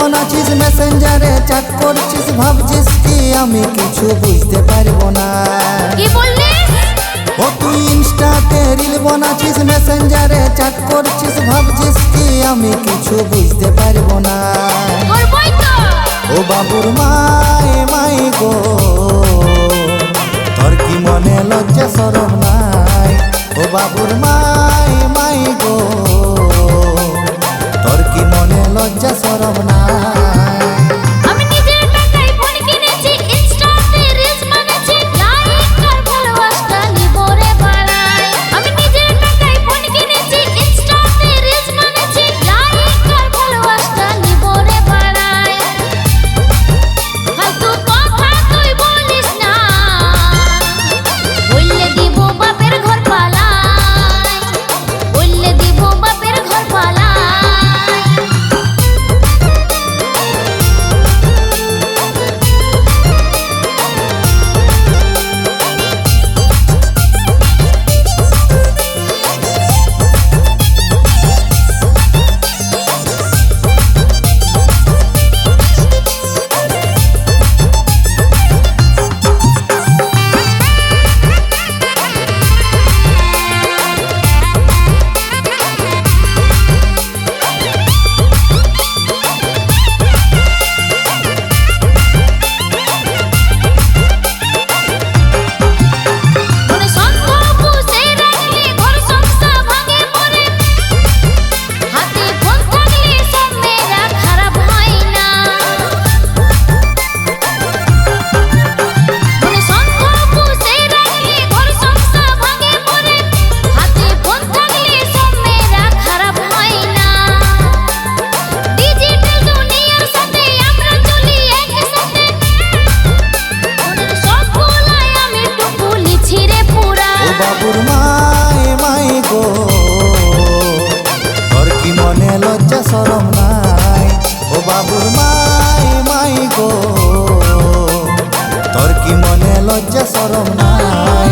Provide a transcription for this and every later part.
বানাচ্ছিস মেসেঞ্জারে চ্যাট করছিস, ভাবছিস কি আমি কিছু বুঝতে পারবো না। কি বললি? ও তুই ইনস্টাতে রিল বানাচ্ছিস মেসেঞ্জারে চ্যাট করছিস, ভাবছিস কি আমি কিছু বুঝতে পারবো না। করবই তো। ও বাবুর মাই মাই গো, তোর কি মনে লজ্জা শরম নাই? ও বাবুর মাই মাই গো, তোর কি মনে লজ্জা শরম নাই? আমি নিজের টাকায় ফোন কিনেছি, ইনস্টাতে রিলস বানাচ্ছি, লাইক আর ভালোবাসা নিব রে বাড়াই। আমি নিজের টাকায় ফোন কিনেছি, ইনস্টাতে রিলস বানাচ্ছি, লাইক আর ভালোবাসা নিব রে বাড়াই। ফালতু কথা তুই বলিস না, বললে দিব বাপের ঘর পালাই, বললে দিব বাপের ঘর পালাই। বাবুর মাই মাই গো, তোর কি মনে লজ্জা শরম নাই? ও বাবুর মাই মাই গো, তোর কি মনে লজ্জা শরম নাই?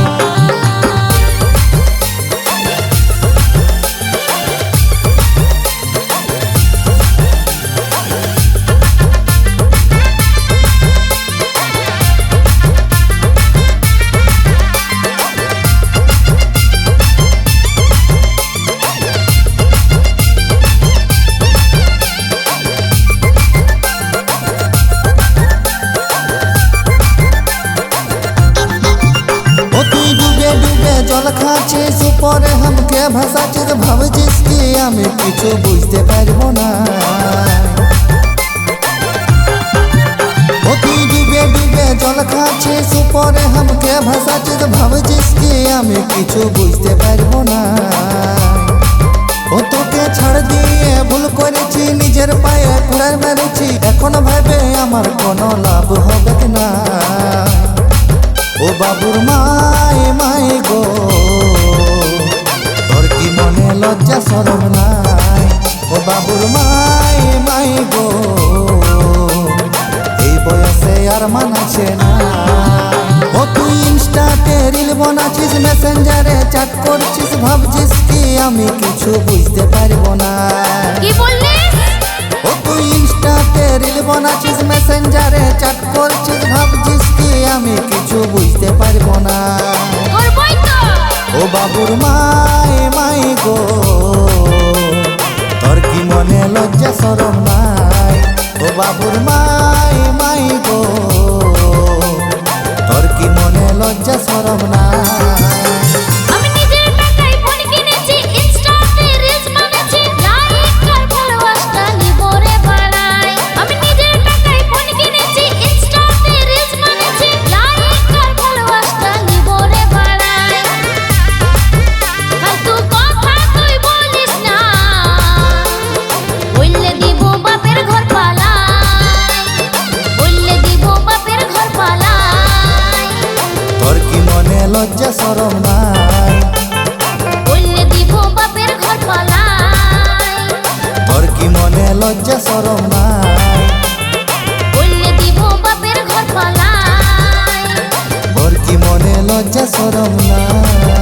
জল খাচ্ছিস উপরে हमके ভাসাচ্ছিস, ভাবছিস কি আমি কিছু বুঝতে পারবো না। ও তুই ডুবে ডুবে জল খাচ্ছিস উপরে हमके ভাসাচ্ছিস, ভাবছিস কি আমি কিছু বুঝতে পারবো না। ও তোকে ছাড় দিয়ে ভুল করেছি, নিজের পায়ে কুড়াল মেরেছি, এখন ভাবে আমার কোনো লাভ হবে না। ও বাবুর মাই মাই গো, তোর কি মনে লজ্জা শরম নাই? ও বাবুর মাই মাই গো, এই বয়সে আর মানাছে না। ও তুই ইনস্টাতে রিল বানাচ্ছিস মেসেঞ্জারে চ্যাট করছিস, ভাবছিস কি আমি কিছু বুঝতে পারবো না। কি বললি? ও তুই ইনস্টাতে রিল বানাচ্ছিস মেসেঞ্জারে চ্যাট করছিস, ভাবছিস কি আমি কিছু বুঝতে পারবো না। করবই তো। ও বাবুর মাই মাই গো, তোর কি মনে লজ্জা শরম নাই? ও বাবুর মাই মাই গো, তোর কি মনে লজ্জা শরম নাই? আমি নিজের টাকায় ফোন কিনেছি, ইনস্টাতে রিলস বানাচ্ছি, লাইক আর ভালোবাসা নিব রে বাড়াই। আমি নিজের টাকায় ফোন কিনেছি, ইনস্টাতে রিলস বানাচ্ছি, লাইক আর ভালোবাসা নিব রে বাড়াই। ফালতু কথা তুই বলিস না, বললে দিব বাপের ঘর পালাই, বললে দিব বাপের ঘর পালাই। তোর কি মনে লজ্জা শরম নাই? বললে দিব বাপের ঘর পালাই, তোর কি মনে লজ্জা শরম নাই? বললে দিব বাপের ঘর পালাই। তোর কি মনে লজ্জা শরম নাই?